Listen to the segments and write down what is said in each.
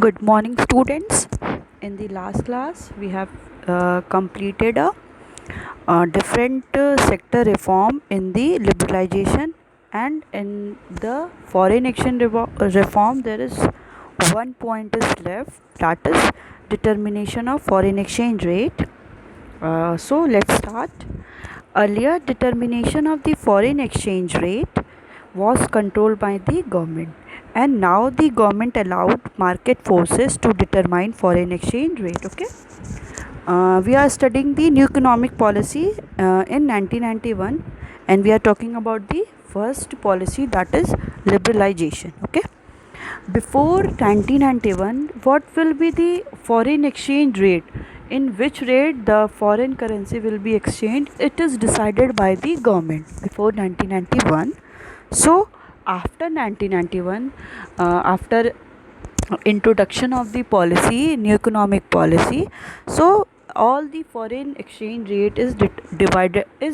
Good morning, students. In the last class, we have completed a different sector reform in the liberalization, and in the foreign exchange reform. There is one point is left, that is determination of foreign exchange rate. So let's start. Earlier, determination of the foreign exchange rate was controlled by the government, and now the government allowed market forces to determine foreign exchange rate. Okay, we are studying the new economic policy in 1991, and we are talking about the first policy, that is liberalization. Okay, before 1991, what will be the foreign exchange rate? In which rate the foreign currency will be exchanged? It is decided by the government before 1991. So after 1991, after introduction of the policy, new economic policy, so all the foreign exchange rate is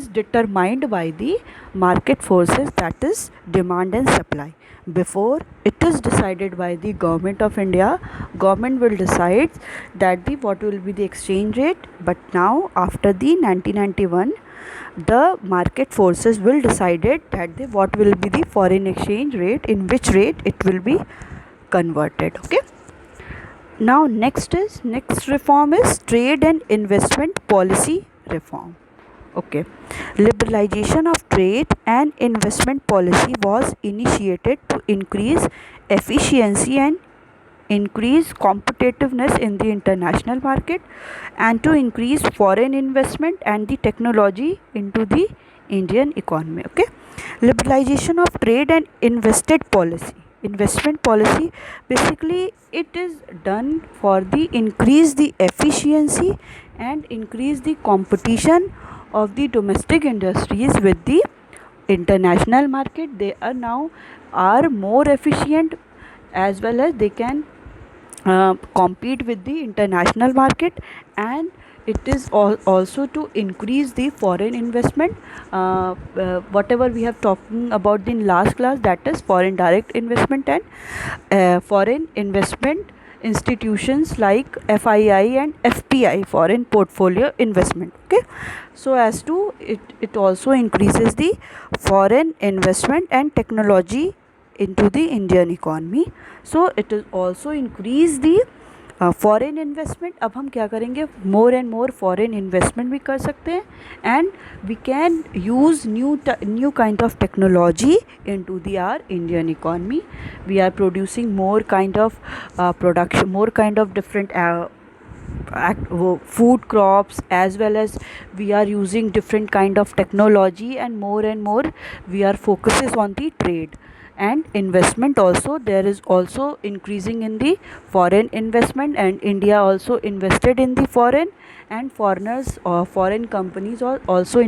determined by the market forces, that is demand and supply. Before, it is decided by the government of India. Government will decide that the what will be the exchange rate, but now after the 1991, the market forces will decide it that the what will be the foreign exchange rate, in which rate it will be converted. Okay, now next reform is trade and investment policy reform. Okay, liberalization of trade and investment policy was initiated to increase efficiency and increase competitiveness in the international market, and to increase foreign investment and the technology into the Indian economy. Okay, liberalization of trade and investment policy, basically it is done for the increase the efficiency and increase the competition of the domestic industries with the international market. They are now are more efficient, as well as they can compete with the international market, and it is also to increase the foreign investment. Whatever we have talking about in last class, that is foreign direct investment and foreign investment institutions like FII and FPI, foreign portfolio investment. Okay, so as to it also increases the foreign investment and technology into the Indian economy. So it is also increase the foreign investment. अब हम क्या करेंगे, more and more foreign investment भी कर सकते हैं, and we can use new kind of technology into the our Indian economy. We are producing more kind of production, more kind of different food crops, as well as we are using different kind of technology, and more we are focuses on the trade and investment. Also there is also increasing in the foreign investment, and India also invested in the foreign, and foreigners or foreign companies also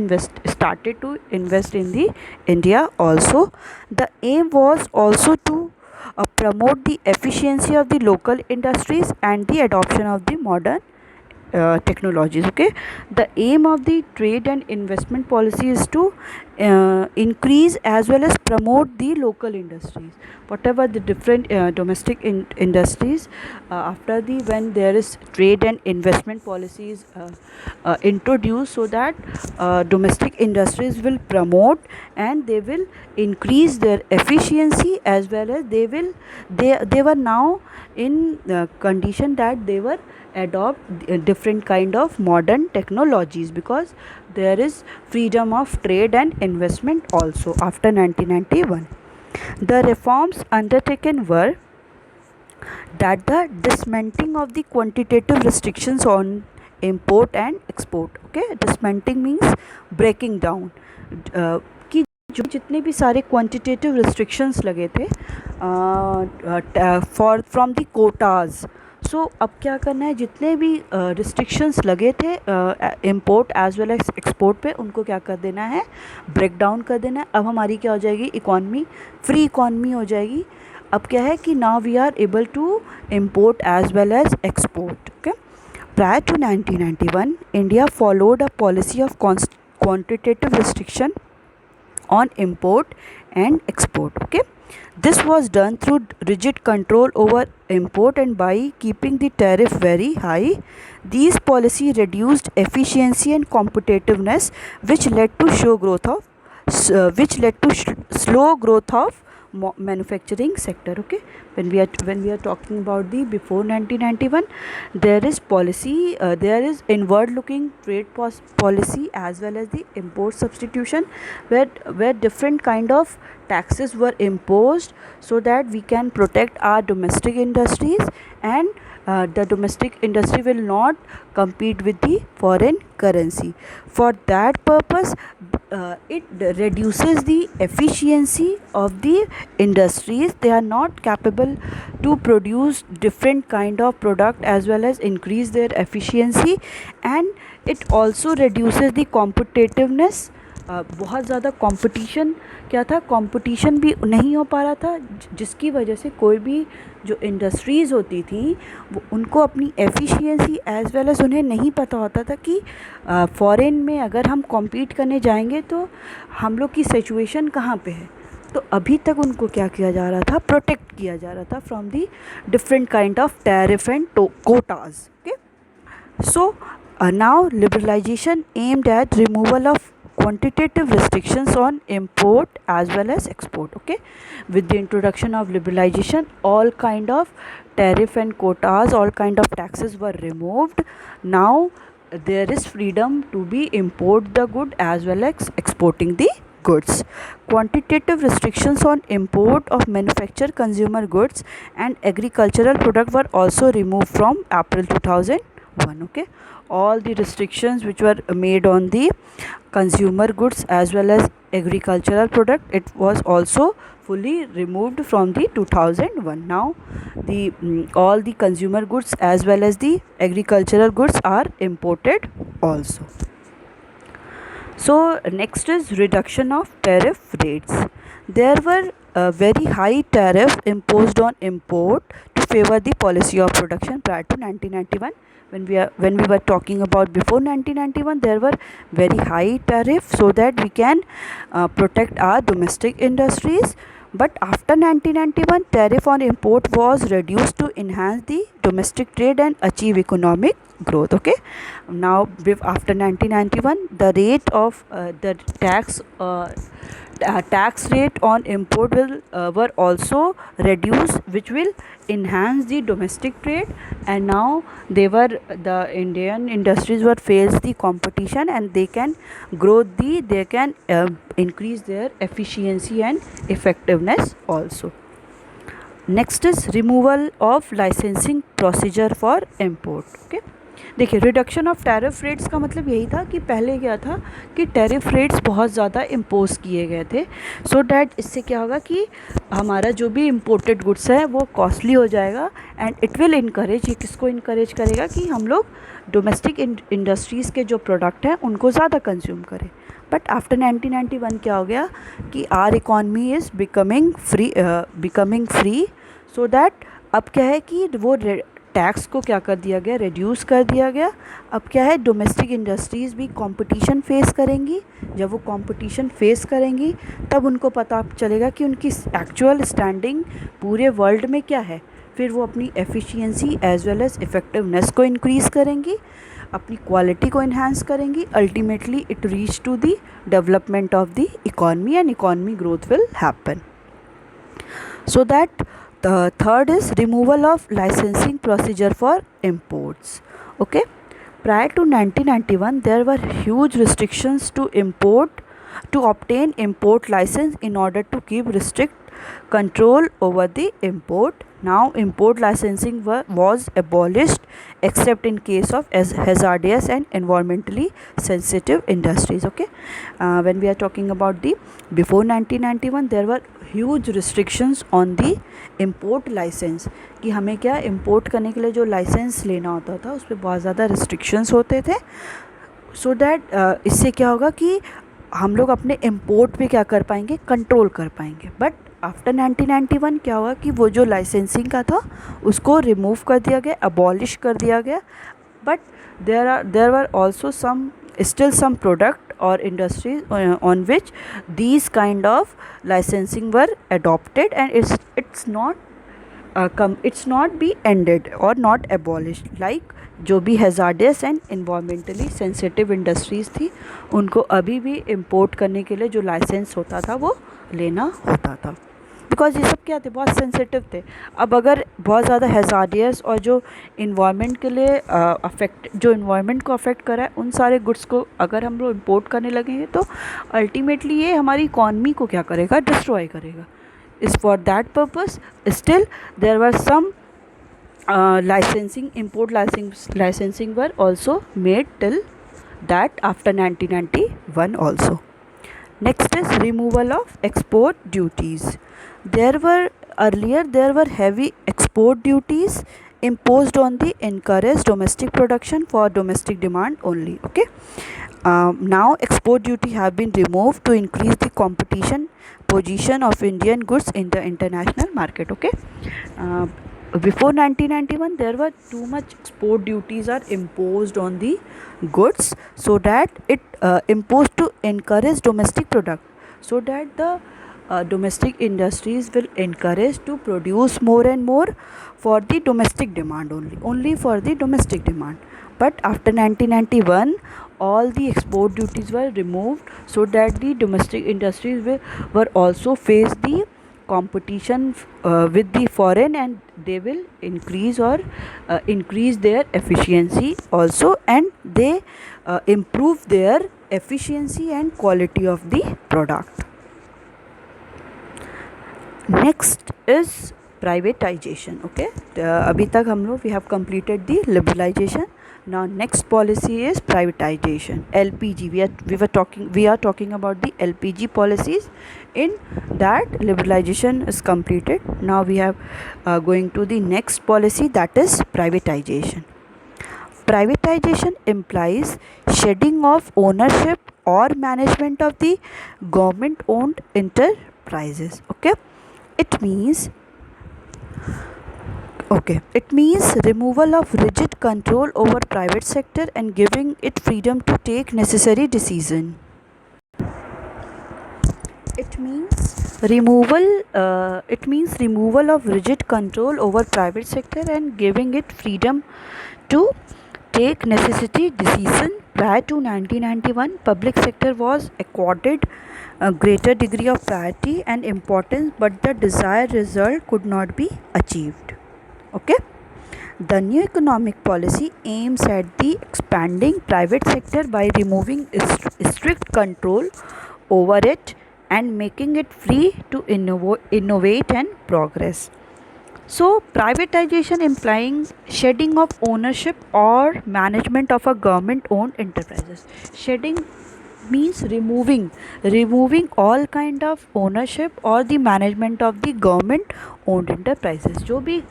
started to invest in the India also. The aim was also to promote the efficiency of the local industries and the adoption of the modern technologies. Okay, the aim of the trade and investment policy is to increase as well as promote the local industries, whatever the different domestic industries. After the when there is trade and investment policies introduced, so that domestic industries will promote, and they will increase their efficiency, as well as they were now in condition that they were adopt different kind of modern technologies, because there is freedom of trade and investment also after 1991. The reforms undertaken were that the dismantling of the quantitative restrictions on import and export. Okay, dismantling means breaking down. कि जो जितने भी सारे quantitative restrictions लगे थे for from the quotas, so अब क्या करना है, जितने भी रिस्ट्रिक्शंस लगे थे import as well as export पे, उनको क्या कर देना है, ब्रेक डाउन कर देना है. अब हमारी क्या हो जाएगी, इकॉनमी फ्री इकॉनमी हो जाएगी. अब क्या है कि now we are able to import as well as export. Okay, prior to 1991, India followed a policy of quantitative restriction on import and export. Okay, This was done through rigid control over import, and by keeping the tariff very high, these policy reduced efficiency and competitiveness, which led to slow growth of manufacturing sector. Okay, when we are talking about the before 1991, there is policy, there is inward looking trade policy as well as the import substitution, where different kind of taxes were imposed so that we can protect our domestic industries, and the domestic industry will not compete with the foreign currency. For that purpose, it reduces the efficiency of the industries. They are not capable to produce different kind of product as well as increase their efficiency, and it also reduces the competitiveness. बहुत ज़्यादा competition क्या था, competition भी नहीं हो पा रहा था, जिसकी वजह से कोई भी जो इंडस्ट्रीज़ होती थी वो उनको अपनी एफिशिएंसी एज़ वेल एज़ उन्हें नहीं पता होता था कि फॉरेन में अगर हम कॉम्पीट करने जाएंगे तो हम लोग की सिचुएशन कहाँ पे है। तो अभी तक उनको क्या किया जा रहा था, प्रोटेक्ट किया जा रहा था from the different kind of tariff and Kota's. Okay, so now liberalization aimed at removal of quantitative restrictions on import as well as export. Okay, with the introduction of liberalization, all kind of tariff and quotas, all kind of taxes were removed. Now there is freedom to be import the good as well as exporting the goods. Quantitative restrictions on import of manufactured consumer goods and agricultural product were also removed from April 2001. Okay, all the restrictions which were made on the consumer goods as well as agricultural product, it was also fully removed from the 2001. Now the all the consumer goods as well as the agricultural goods are imported also. So next is reduction of tariff rates. There were very high tariff imposed on import to favor the policy of production prior to 1991. When we were talking about before 1991, there were very high tariff so that we can protect our domestic industries. But after 1991, tariff on import was reduced to enhance the domestic trade and achieve economic growth. Okay, now after 1991, the rate of the tax rate on import were also reduced, which will enhance the domestic trade, and now the Indian industries were face the competition, and they can increase their efficiency and effectiveness also. Next is removal of licensing procedure for import. Okay, देखिए, reduction of tariff rates का मतलब यही था कि पहले क्या था कि टैरिफ रेट्स बहुत ज़्यादा इम्पोज किए गए थे, सो डैट इससे क्या होगा कि हमारा जो भी इम्पोर्टेड गुड्स है वो कॉस्टली हो जाएगा, एंड इट विल इनकरेज, ये किसको इनकरेज करेगा कि हम लोग डोमेस्टिक इंडस्ट्रीज़ के जो प्रोडक्ट हैं उनको ज़्यादा कंज्यूम करें. बट आफ्टर 1991 क्या हो गया कि our economy is becoming free, so that अब क्या है कि वो टैक्स को क्या कर दिया गया, रिड्यूस कर दिया गया. अब क्या है, डोमेस्टिक इंडस्ट्रीज़ भी कंपटीशन फेस करेंगी. जब वो कंपटीशन फेस करेंगी तब उनको पता चलेगा कि उनकी एक्चुअल स्टैंडिंग पूरे वर्ल्ड में क्या है. फिर वो अपनी efficiency as well as effectiveness को इंक्रीज़ करेंगी, अपनी क्वालिटी को इन्हांस करेंगी. Ultimately it reach to the development of the economy, and economy growth will happen. So that the third is removal of licensing procedure for imports. Okay, prior to 1991 there were huge restrictions to obtain import license in order to keep strict control over the import. Now import licensing was abolished except in case of hazardous and environmentally sensitive industries. Okay, when we are talking about the before 1991, there were huge restrictions on the import license, कि हमें क्या import करने के लिए जो licence लेना होता था उस पर बहुत ज़्यादा restrictions होते थे, so that इससे क्या होगा कि हम लोग अपने इम्पोर्ट पे क्या कर पाएंगे, कंट्रोल कर पाएंगे. बट आफ्टर 1991 क्या हुआ कि वो जो लाइसेंसिंग का था उसको रिमूव कर दिया गया, अबॉलिश कर दिया गया. But there were also still some product or industries on which these kind of licensing were adopted, and it's not be ended or not abolished. Like जो भी hazardous and environmentally sensitive industries थी उनको अभी भी import करने के लिए जो लाइसेंस होता था वो लेना होता था, बिकॉज ये सब क्या थे, बहुत सेंसिटिव थे. अब अगर बहुत ज़्यादा हैज़ार्डियस और जो इन्वायरमेंट के लिए जो इन्वायरमेंट को अफेक्ट करा है उन सारे गुड्स को अगर हम लोग इम्पोर्ट करने लगेंगे तो अल्टीमेटली ये हमारी इकॉनमी को क्या करेगा, डिस्ट्रॉय करेगा. Is for that purpose still there were some licensing, import licensing were also made till that after 1991 also. Next is removal of export duties. There were heavy export duties imposed on the encouraged domestic production for domestic demand only. Okay. Now export duty have been removed to increase the competition position of Indian goods in the international market. Okay. Before 1991 there were too much export duties are imposed on the goods, so that it imposed to encourage domestic product, so that the domestic industries will encourage to produce more and more for the domestic demand only for the domestic demand. But after 1991 all the export duties were removed, so that the domestic industries were also face the competition with the foreign, and they will increase their efficiency also, and they improve their efficiency and quality of the product. Next is privatization. Okay, अभी तक हम लोग we have completed the liberalization. Now next policy is privatization. LPG. We are talking about the LPG policies. In that liberalization is completed. Now we have going to the next policy, that is privatization. Privatization implies shedding of ownership or management of the government owned enterprises. It means removal of rigid control over private sector and giving it freedom to take necessary decision. It means removal of rigid control over private sector and giving it freedom to take necessary decision. Prior to 1991, public sector was accorded a greater degree of priority and importance, but the desired result could not be achieved. Okay. The new economic policy aims at the expanding private sector by removing strict control over it and making it free to innovate and progress. So privatization implying shedding of ownership or management of a government owned enterprises. Shedding means removing all kind of ownership or the management of the government owned enterprises. जो भी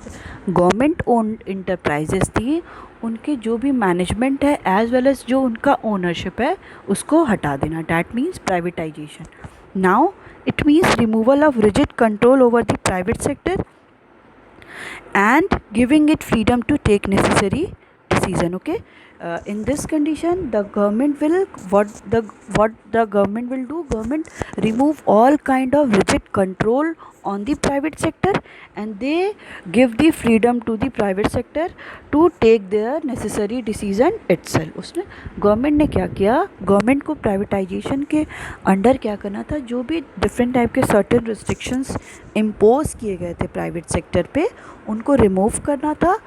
government owned enterprises थी उनके जो भी management है as well as जो उनका ownership है उसको हटा देना. That means privatisation. Now it means removal of rigid control over the private sector and giving it freedom to take necessary decision. Okay. In this condition the government will government remove all kind of rigid control on the private sector, and they give the freedom to the private sector to take their necessary decision itself. उसमें government ने क्या किया, government को privatisation के under क्या करना था, जो भी डिफरेंट टाइप के सर्टेन रिस्ट्रिक्शंस इम्पोज किए गए थे प्राइवेट सेक्टर पे उनको रिमूव करना था,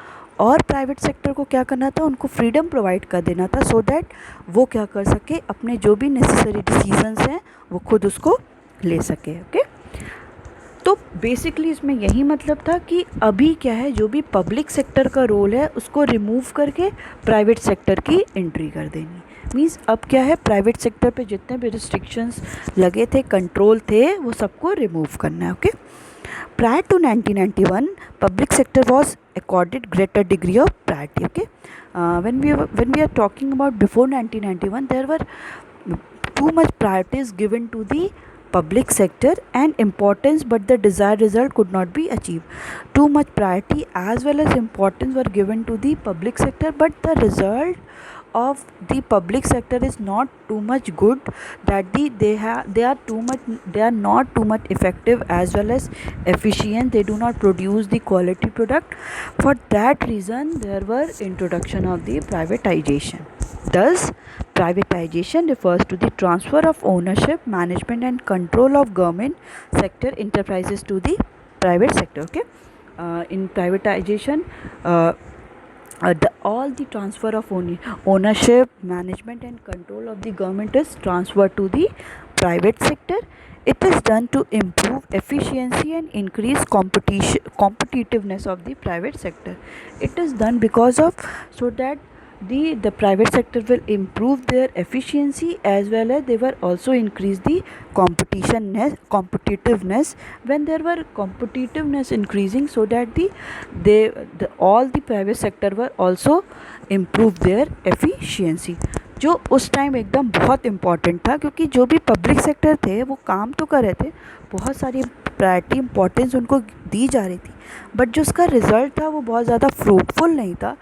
और प्राइवेट सेक्टर को क्या करना था, उनको फ्रीडम प्रोवाइड कर देना था, सो दैट वो क्या कर सके, अपने जो भी नेसेसरी डिसीजंस हैं वो खुद उसको ले सके. ओके. तो बेसिकली इसमें यही मतलब था कि अभी क्या है, जो भी पब्लिक सेक्टर का रोल है उसको रिमूव करके प्राइवेट सेक्टर की एंट्री कर देनी. मीन्स अब क्या है, प्राइवेट सेक्टर पे जितने भी रिस्ट्रिक्शंस लगे थे, कंट्रोल थे, वो सबको रिमूव करना है. Okay. Prior to 1991, public sector was accorded greater degree of priority. Okay. When we are talking about before 1991, there were too much priorities given to the public sector and importance, but the desired result could not be achieved. Too much priority as well as importance were given to the public sector, but the result of the public sector is not too much good, that they are not too much effective as well as efficient. They do not produce the quality product. For that reason there were introduction of the privatization. Thus privatization refers to the transfer of ownership, management and control of government sector enterprises to the private sector. Okay, in privatization, all the transfer of ownership, management and control of the government is transferred to the private sector. It is done to improve efficiency and increase competitiveness of the private sector. It is done because of, so that the private sector will improve their efficiency, as well as they will also increase the competitiveness. When there were competitiveness increasing, so that all the private sector were also improve their efficiency, जो उस time एकदम बहुत important था, क्योंकि जो भी public sector थे वो काम तो कर रहे थे, बहुत सारी प्रायोरिटी इम्पोर्टेंस उनको दी जा रही थी, बट जो उसका रिज़ल्ट था वो बहुत ज़्यादा फ्रूटफुल नहीं था।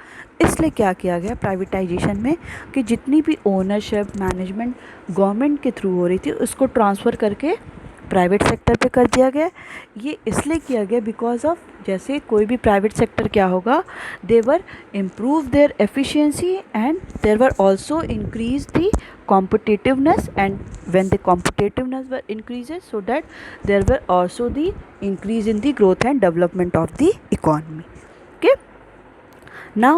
इसलिए क्या किया गया प्राइवेटाइजेशन में, कि जितनी भी ओनरशिप, मैनेजमेंट गवर्नमेंट के थ्रू हो रही थी उसको ट्रांसफ़र करके प्राइवेट सेक्टर पे कर दिया गया। ये इसलिए किया गया बिकॉज ऑफ, जैसे कोई भी प्राइवेट सेक्टर क्या होगा, they were improve their efficiency and there were also increase the competitiveness, and when the competitiveness were increases, so that there were also the increase in the growth and development of the economy. Okay, now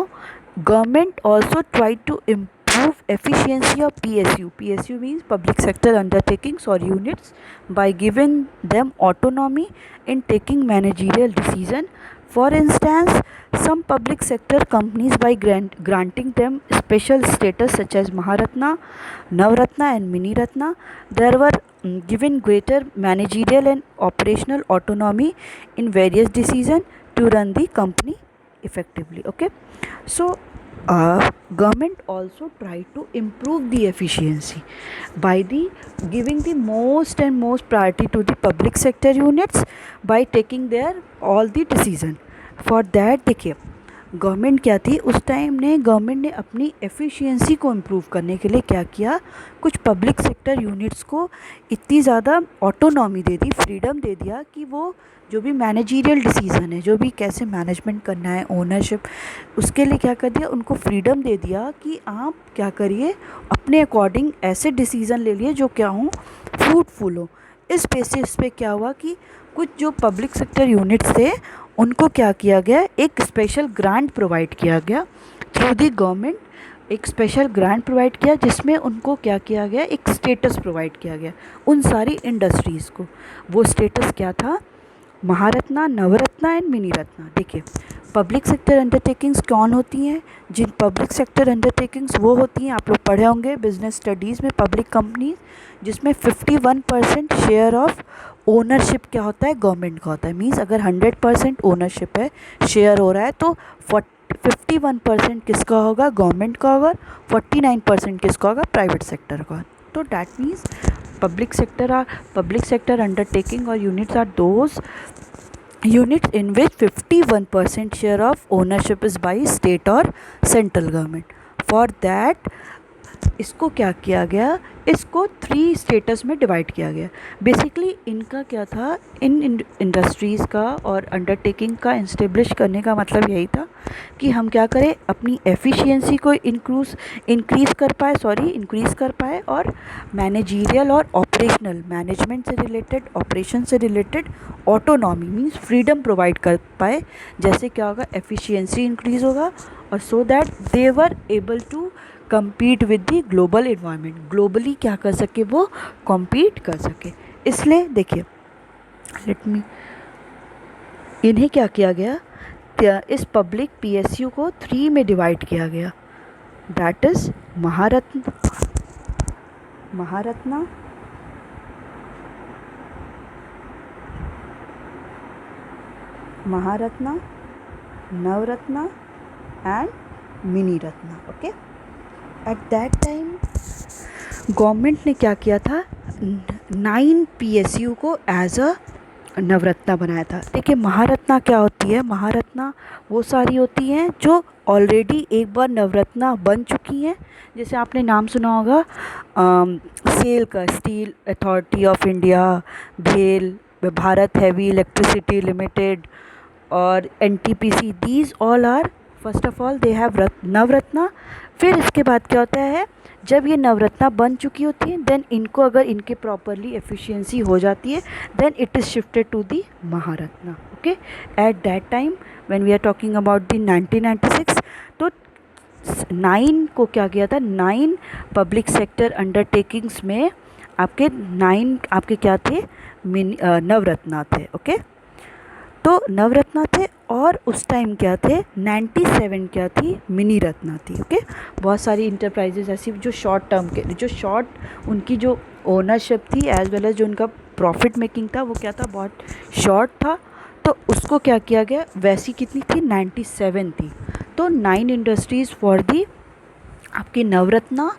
government also tried to improve efficiency of PSU means public sector undertakings or units, by giving them autonomy in taking managerial decision. For instance, some public sector companies, by granting them special status such as Maharatna, Navratna and Mini Ratna, there were given greater managerial and operational autonomy in various decisions to run the company effectively. Okay, so government also tried to improve the efficiency by the giving the most and most priority to the public sector units by taking their all the decision. For that देखिए government क्या थी उस time ने, government ने अपनी efficiency को improve करने के लिए क्या किया, कुछ पब्लिक सेक्टर यूनिट्स को इतनी ज़्यादा ऑटोनॉमी दे दी, फ्रीडम दे दिया कि वो जो भी मैनेजीरियल डिसीज़न है, जो भी कैसे मैनेजमेंट करना है, ओनरशिप, उसके लिए क्या कर दिया, उनको फ्रीडम दे दिया कि आप क्या करिए, अपने अकॉर्डिंग ऐसे डिसीज़न ले लिए जो क्या हों, फ्रूटफुल हो। इस बेसिस पे क्या हुआ कि कुछ जो पब्लिक सेक्टर यूनिट्स थे उनको क्या किया गया, एक स्पेशल ग्रांट प्रोवाइड किया गया थ्रू दी गवर्नमेंट, एक स्पेशल ग्रांट प्रोवाइड किया जिसमें उनको क्या किया गया, एक स्टेटस प्रोवाइड किया गया उन सारी इंडस्ट्रीज़ को। वो स्टेटस क्या था, महारत्ना, नवरत्ना एंड मिनी रत्ना। देखिए पब्लिक सेक्टर अंडरटेकिंग्स कौन होती हैं, जिन पब्लिक सेक्टर अंडरटेकिंग्स वो होती हैं, आप लोग पढ़े होंगे बिजनेस स्टडीज़ में, पब्लिक कंपनीज जिसमें 51% शेयर ऑफ ओनरशिप क्या होता है, गवर्नमेंट का होता है। मीन्स अगर 100% ओनरशिप है, शेयर हो रहा है, तो 51% किसका होगा, गवर्नमेंट का होगा, 49% किसका होगा, प्राइवेट सेक्टर का। तो that means public sector undertaking or units are those units in which 51% share of ownership is by state or central government. For that इसको क्या किया गया, इसको 3 स्टेटस में डिवाइड किया गया। बेसिकली इनका क्या था, इन इंडस्ट्रीज़ का और अंडरटेकिंग का इस्टेब्लिश करने का मतलब यही था कि हम क्या करें, अपनी एफिशिएंसी को इंक्रीज़ कर पाए और मैनेजीरियल और ऑपरेशनल, मैनेजमेंट से रिलेटेड, ऑपरेशन से related autonomy means freedom provide कर पाए। जैसे क्या होगा, एफिशिएंसी इंक्रीज़ होगा और so that they were able to compete with the global environment, globally क्या कर सके, वो compete कर सके। इसलिए देखिए इन्हें क्या किया गया, इस पब्लिक PSU को 3 में डिवाइड किया गया, that is Maharatna, Navratna and mini Ratna. Okay, at that time government ने क्या किया था, 9 PSU को एज अ नवरत्ना बनाया था। देखिए महारत्ना क्या होती है, महारत्ना वो सारी होती हैं जो ऑलरेडी एक बार नवरत्ना बन चुकी हैं। जैसे आपने नाम सुना होगा सेल का, स्टील अथॉरिटी ऑफ इंडिया, भेल, भारत हैवी इलेक्ट्रिसिटी लिमिटेड और NTPC, these all are first of all they have Navratna. फिर इसके बाद क्या होता है, जब ये नवरत्ना बन चुकी होती है देन इनको अगर इनके प्रॉपरली एफिशिएंसी हो जाती है then it is shifted to the Maharatna. Okay, at that time when we are talking about the 1996, तो 9 को क्या किया था, 9 पब्लिक सेक्टर अंडरटेकिंग्स में आपके 9 आपके क्या थे, नवरत्ना थे। ओके, तो नवरत्ना थे और उस टाइम क्या थे, 97 क्या थी, मिनी रत्ना थी। ओके, बहुत सारी इंटरप्राइजेज ऐसी जो शॉर्ट टर्म के, जो शॉर्ट उनकी जो ओनरशिप थी एज वेल एज जो उनका प्रॉफिट मेकिंग था वो क्या था, बहुत शॉर्ट था। तो उसको क्या किया गया, वैसी कितनी थी, 97 थी। तो 9 इंडस्ट्रीज़ फॉर दी आपकी Navratna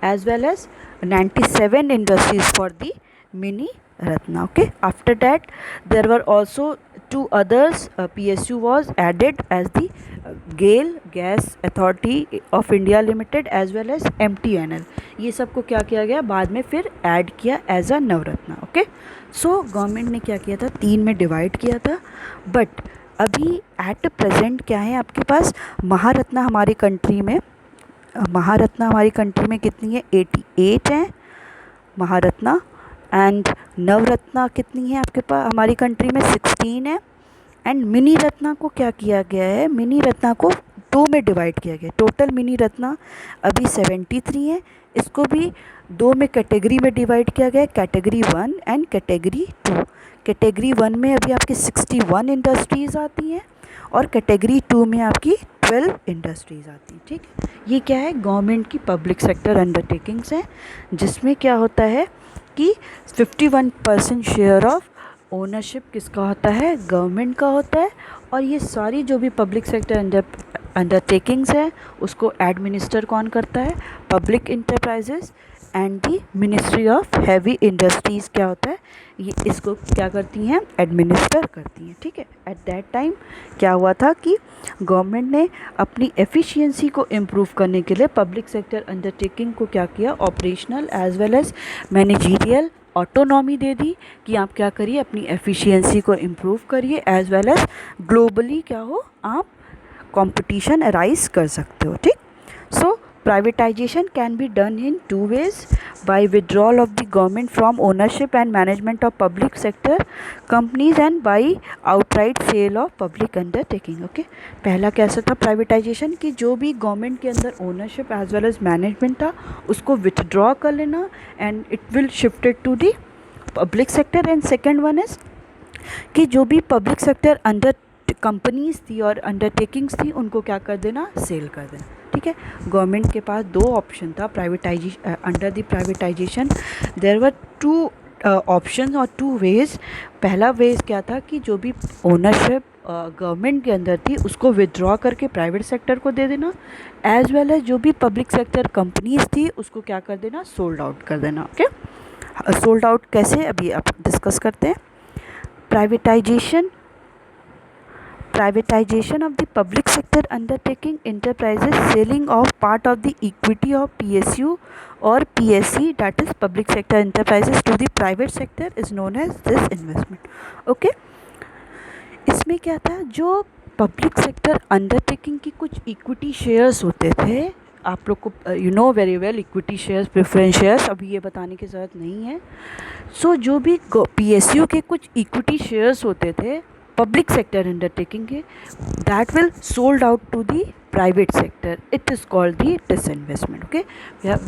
as well as 97 industries for the mini Ratna. Okay, after that there were also two others. PSU was added as the GAIL, Gas Authority of India Limited, as well as MTNL. ये सबको क्या किया गया, बाद में फिर add किया as a Navratna. Okay, so government ने क्या किया था, 3 में डिवाइड किया था। बट अभी एट प्रेजेंट क्या है आपके पास, महारत्ना हमारी कंट्री में, महारत्ना हमारी कंट्री में कितनी है, 88 है महारत्ना। एंड नवरत्ना कितनी है आपके पास हमारी कंट्री में, 16 है। एंड मिनी रत्ना को क्या किया गया है, मिनी रत्ना को 2 में डिवाइड किया गया। टोटल मिनी रत्ना अभी 73 है। इसको भी 2 में कैटेगरी में डिवाइड किया गया है, कैटेगरी 1 एंड कैटेगरी 2। कैटेगरी 1 में अभी आपकी 61 इंडस्ट्रीज़ आती हैं और कैटेगरी 2 में आपकी 12 इंडस्ट्रीज़ आती हैं। ठीक है, ये क्या है, गवर्नमेंट की पब्लिक सेक्टर अंडरटेकिंग्स हैं, जिसमें क्या होता है कि 51% शेयर ऑफ ओनरशिप किसका होता है, गवर्नमेंट का होता है। और ये सारी जो भी पब्लिक सेक्टर अंडरटेकिंग्स है उसको एडमिनिस्टर कौन करता है, public enterprises and the ministry of heavy industries क्या होता है, ये इसको क्या करती हैं, एडमिनिस्टर करती हैं। ठीक है, एट दैट टाइम क्या हुआ था कि गवर्नमेंट ने अपनी एफिशिएंसी को इम्प्रूव करने के लिए पब्लिक सेक्टर अंडरटेकिंग को क्या किया, operational as well as managerial autonomy दे दी कि आप क्या करिए, अपनी एफिशिएंसी को इम्प्रूव करिए एज वेल एज ग्लोबली क्या हो, आप कंपटीशन अराइज कर सकते हो। ठीक, सो privatization can be done in 2 ways: by withdrawal of the government from ownership and management of public sector companies and by outright sale of public undertaking. Okay, पहला कैसा था प्राइवेटाइजेशन कि जो भी गवर्नमेंट के अंदर ownership as well as management था उसको विथड्रॉ कर लेना and it will shifted to the public sector. And second one is कि जो भी पब्लिक सेक्टर अंडर कंपनीज थी और अंडरटेकिंग्स थी उनको क्या कर देना, सेल कर देना। ठीक है, गवर्नमेंट के पास 2 ऑप्शन था privatisation, under the privatisation there were 2 option और 2 वेज। पहला वेज क्या था कि जो भी ओनरशिप गवर्नमेंट के अंदर थी उसको विदड्रॉ करके प्राइवेट सेक्टर को दे देना, एज वेल एज जो भी पब्लिक सेक्टर कंपनीज थी उसको क्या कर देना, सोल्ड आउट कर देना। ओके, सोल्ड आउट कैसे, अभी आप डिस्कस करते हैं। Privatization of the public sector undertaking enterprises, selling of part of the equity of PSU or PSC, that is public sector enterprises, to the private sector is known as disinvestment. Okay, इसमें क्या था, जो public sector undertaking की कुछ equity shares होते थे, आप लोग को you know very well equity shares, preference shares, अभी ये बताने की ज़रूरत नहीं है। सो जो भी PSU के कुछ इक्विटी शेयर्स होते थे पब्लिक सेक्टर अंडरटेकिंग के, that will sold out to the private sector, it is called the disinvestment. Okay,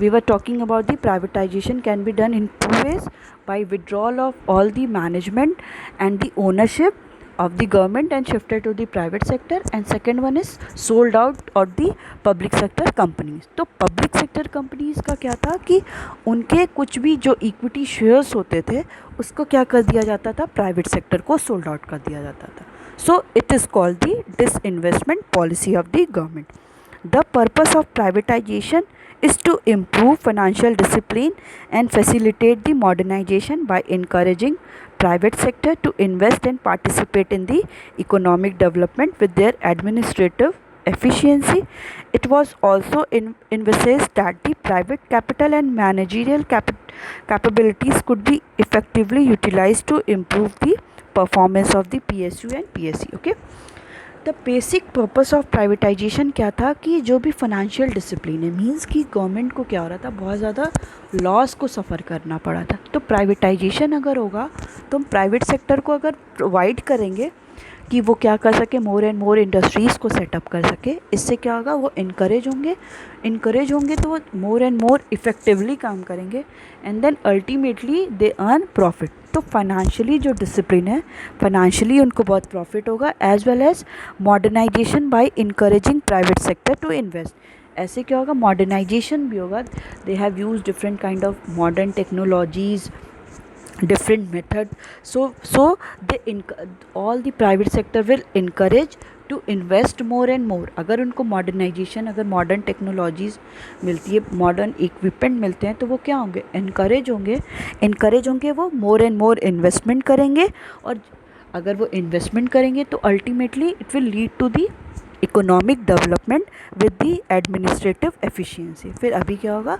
we were talking about the privatization can be done in 2 ways: by withdrawal of all the management and the ownership of the government and shifted to the private sector, and second one is sold out of the public sector companies. तो public sector companies का क्या था कि उनके कुछ भी जो equity shares होते थे उसको क्या कर दिया जाता था, प्राइवेट सेक्टर को सोल्ड आउट कर दिया जाता था। So it is called the disinvestment policy of the government. The purpose of privatization is to improve financial discipline and facilitate the modernization by encouraging private sector to invest and participate in the economic development with their administrative efficiency. It was also envisaged that the private capital and managerial capabilities could be effectively utilized to improve the performance of the PSU and PSC. Okay, the basic purpose of privatisation क्या था कि जो भी financial discipline है, means कि government को क्या हो रहा था, बहुत ज़्यादा लॉस को सफ़र करना पड़ा था. तो प्राइवेटाइजेशन अगर होगा तो हम प्राइवेट सेक्टर को अगर प्रोवाइड करेंगे कि वो क्या कर सके, मोर एंड मोर इंडस्ट्रीज़ को सेटअप कर सके. इससे क्या होगा, वो इनकरेज होंगे तो वो मोर एंड मोर इफ़ेक्टिवली काम करेंगे and then ultimately they earn profit. तो फाइनेंशियली जो डिसिप्लिन है, फाइनेंशियली उनको बहुत प्रॉफिट होगा. As well as modernisation by encouraging private sector to invest. ऐसे क्या होगा, मॉडर्नाइजेशन भी होगा. They have use different kind of modern technologies, different method, so all the private sector will encourage to invest more and more. अगर उनको modernisation, अगर modern technologies मिलती है, मॉडर्न इक्विपमेंट मिलते हैं, तो वो क्या होंगे, इनकरेज होंगे, वो मोर एंड मोर इन्वेस्टमेंट करेंगे. और अगर वो इन्वेस्टमेंट करेंगे तो ultimately it will lead to the economic development with the administrative efficiency. फिर अभी क्या होगा,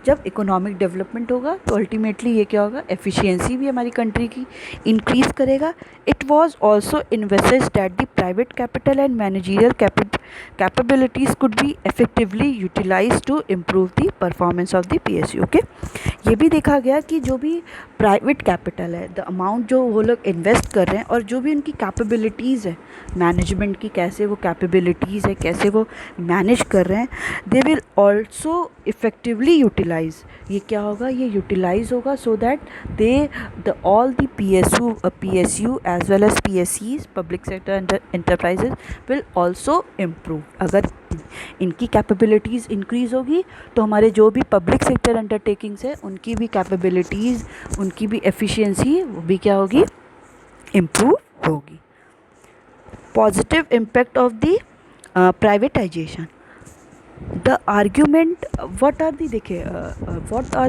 जब इकोनॉमिक डेवलपमेंट होगा तो अल्टीमेटली ये क्या होगा, एफिशिएंसी भी हमारी कंट्री की इंक्रीज़ करेगा. It was also invested that the private capital and managerial capabilities could be effectively utilise to improve the performance of the PSU. Okay, ये भी देखा गया कि जो भी प्राइवेट कैपिटल है, द अमाउंट जो वो लोग इन्वेस्ट कर रहे हैं और जो भी उनकी कैपेबिलिटीज़ है, मैनेजमेंट की कैसे वो कैपेबिलिटीज़ है, कैसे वो मैनेज कर रहे हैं, they will also effectively utilise. ये क्या होगा, ये यूटिलाइज होगा so that they the all the PSU as well as PSCs, public sector enterprises, will also improve. अगर इनकी कैपेबिलिटीज़ इंक्रीज़ होगी तो हमारे जो भी पब्लिक सेक्टर अंडरटेकिंग्स है उनकी भी कैपेबिलिटीज़, उनकी भी एफिशिएंसी वो भी क्या होगी, इम्प्रूव होगी. Positive impact of the privatisation. The argument, what are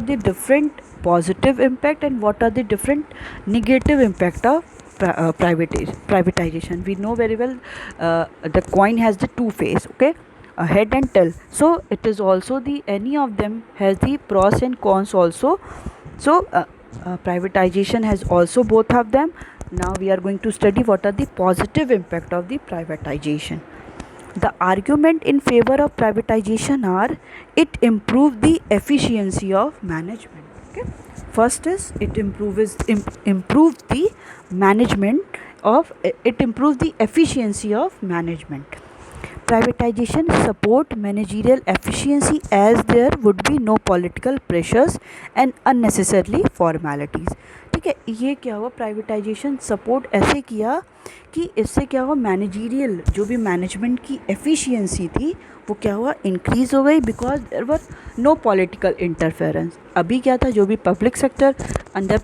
the different positive impact and what are the different negative impact of privatization. We know very well the coin has the two face, okay, a head and tail. So it is also any of them has the pros and cons also. So privatization has also both of them. Now we are going to study what are the positive impact of the privatization. The argument in favor of privatization are it improves the efficiency of management. Okay, first is it improves the management of it improves the efficiency of management. Privatization support managerial efficiency as there would be no political pressures and unnecessarily formalities. ठीक है, ये क्या हुआ, privatisation support ऐसे किया कि इससे क्या हुआ, मैनेजरियल जो भी मैनेजमेंट की एफिशिएंसी थी वो क्या हुआ, इंक्रीज़ हो गई, because there were no political interference. अभी क्या था, जो भी पब्लिक सेक्टर अंडर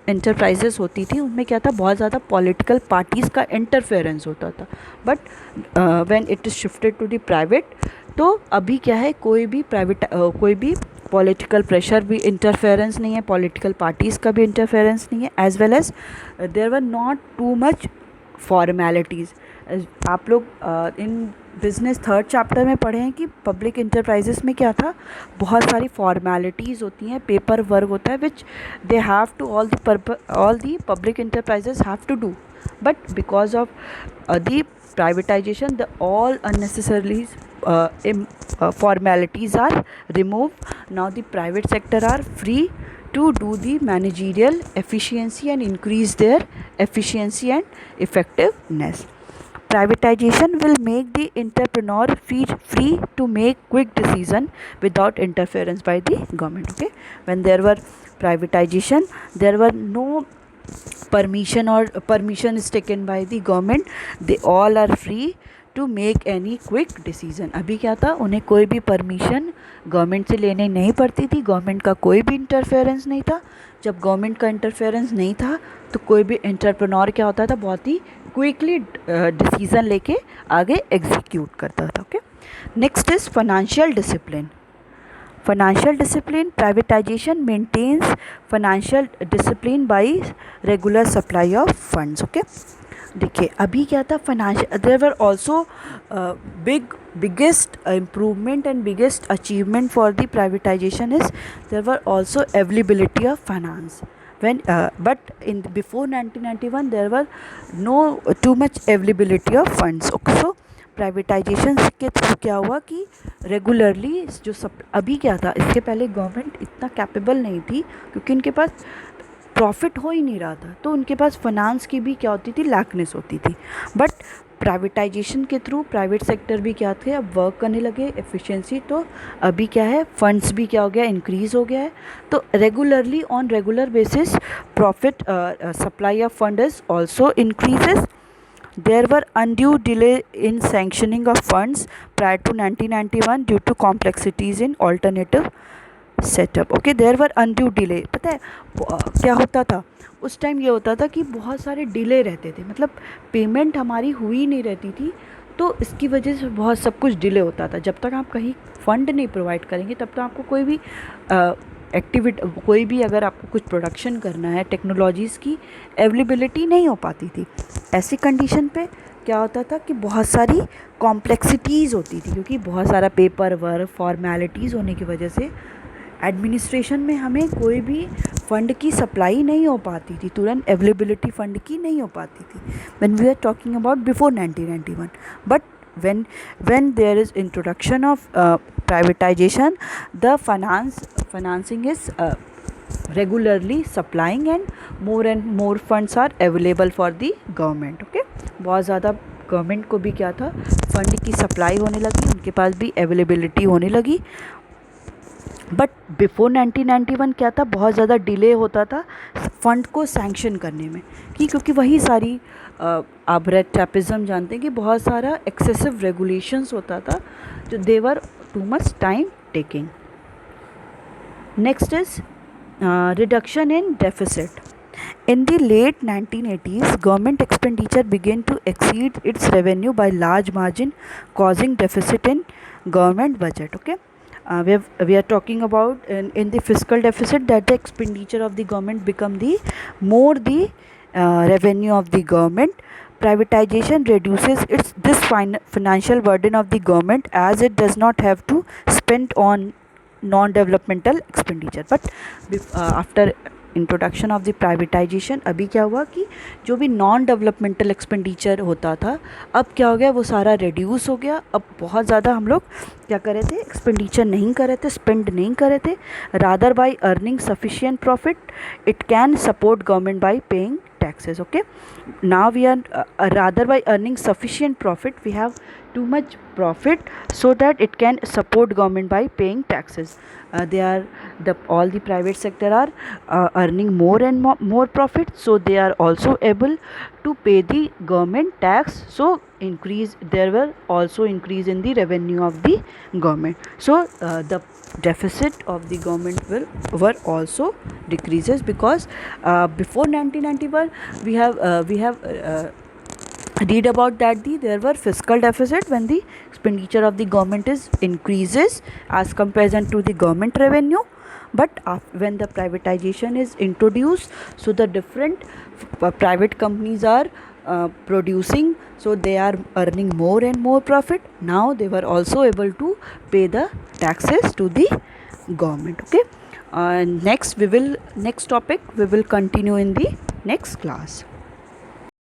एंटरप्राइजेस होती थी उनमें क्या था, बहुत ज़्यादा पॉलिटिकल पार्टीज़ का इंटरफेरेंस होता था. But when it is shifted to the private, तो अभी क्या है, कोई भी पॉलिटिकल प्रेशर भी इंटरफेरेंस नहीं है, पॉलिटिकल पार्टीज़ का भी इंटरफेरेंस नहीं है, as well as there were not too much formalities. आप लोग इन बिज़नेस थर्ड चैप्टर में पढ़े हैं कि पब्लिक इंटरप्राइजेस में क्या था, बहुत सारी फॉर्मेलिटीज़ होती हैं, पेपर वर्क होता है, which they have to all the public enterprises have to do. But because of the privatization, the all unnecessarily formalities are removed. Now the private sector are free to do the managerial efficiency and increase their efficiency and effectiveness. Privatization will make the entrepreneur free to make quick decision without interference by the government. Okay, when there were privatization, there were no permission is taken by the government. They all are free to make any quick decision. अभी क्या था, उन्हें कोई भी permission government से लेने नहीं पड़ती थी, गवर्नमेंट का कोई भी इंटरफेरेंस नहीं था. जब गवर्नमेंट का इंटरफेरेंस नहीं था तो कोई भी एंटरप्रेन्योर क्या होता था, बहुत ही क्विकली डिसीज़न लेके आगे एग्जीक्यूट करता था. Okay, next is financial discipline. financial discipline, privatization maintains financial discipline by regular supply of funds. Okay, देखिए अभी क्या था, financial there were also biggest improvement and biggest achievement for the privatization is there were also availability of finance. When but in before 1991 there were no too much availability of funds. So privatisation के through क्या हुआ कि regularly जो सब, अभी क्या था, इसके पहले गवर्नमेंट इतना कैपेबल नहीं थी क्योंकि उनके पास प्रॉफिट हो ही नहीं रहा था, तो उनके पास फाइनेंस की भी क्या होती थी, लैकनेस होती थी. बट प्राइवेटाइजेशन के थ्रू प्राइवेट सेक्टर भी क्या थे, अब वर्क करने लगे एफिशिएंसी. तो अभी क्या है, फंड्स भी क्या हो गया, इंक्रीज़ हो गया है. तो regularly on regular basis profit supply of fund is also increases. There were undue delay in sanctioning of funds prior to 1991 due to complexities in alternative setup. Okay, there were undue delay. पता है क्या होता था उस time? ये होता था कि बहुत सारे डिले रहते थे, मतलब पेमेंट हमारी हुई नहीं रहती थी, तो इसकी वजह से बहुत सब कुछ डिले होता था. जब तक आप कहीं फ़ंड नहीं प्रोवाइड करेंगे तब तक आपको कोई भी एक्टिविटी, कोई भी अगर आपको कुछ प्रोडक्शन करना है, टेक्नोलॉजीज़ की अवेलेबिलिटी नहीं हो पाती थी. ऐसी कंडीशन पे क्या होता था कि बहुत सारी कॉम्प्लेक्सिटीज़ होती थी, क्योंकि बहुत सारा पेपर वर्क फॉर्मेलिटीज़ होने की वजह से एडमिनिस्ट्रेशन में हमें कोई भी फ़ंड की सप्लाई नहीं हो पाती थी, तुरंत अवेलेबिलिटी फ़ंड की नहीं हो पाती थी. When we are talking about before 1991. बट when there is introduction of privatization, the financing is regularly supplying and more funds are available for the government. Okay, बहुत ज़्यादा गवर्नमेंट को भी क्या था, फंड की सप्लाई होने लगी, उनके पास भी अवेलेबिलिटी होने लगी. बट बिफोर 1991 क्या था, बहुत ज़्यादा डिले होता था फंड को सैंक्शन करने में, क्योंकि वही सारी आप रेड टैपिज्म जानते हैं कि बहुत सारा एक्सेसिव रेगुलेशंस होता था, जो they were too much time taking. Next is reduction in deficit. In the late 1980s, government expenditure began to exceed its revenue by large margin, causing deficit in government budget. Okay, we are talking about in the fiscal deficit, that the expenditure of the government become the more the revenue of the government. Privatization reduces this financial burden of the government, as it does not have to spend on non-developmental expenditure. But after introduction of the privatisation अभी क्या हुआ कि जो भी non developmental expenditure होता था, अब क्या हो गया, वो सारा रिड्यूस हो गया. अब बहुत ज़्यादा हम लोग क्या कर रहे थे, एक्सपेंडिचर नहीं कर रहे थे, स्पेंड नहीं कर रहे थे. Rather by earning sufficient profit it can support government by paying taxes. Okay, now we are rather by earning sufficient profit, we have too much profit so that it can support government by paying taxes. They are all the private sector are earning more and more profit, so they are also able to pay the government tax. So there were also increase in the revenue of the government. So the deficit of the government were also decreases, because before 1991 we have read about that there were fiscal deficit when the expenditure of the government is increases as comparison to the government revenue. But when the privatization is introduced, so the different private companies are producing, so they are earning more and more profit. Now they were also able to pay the taxes to the government. Okay, next topic we will continue in the next class.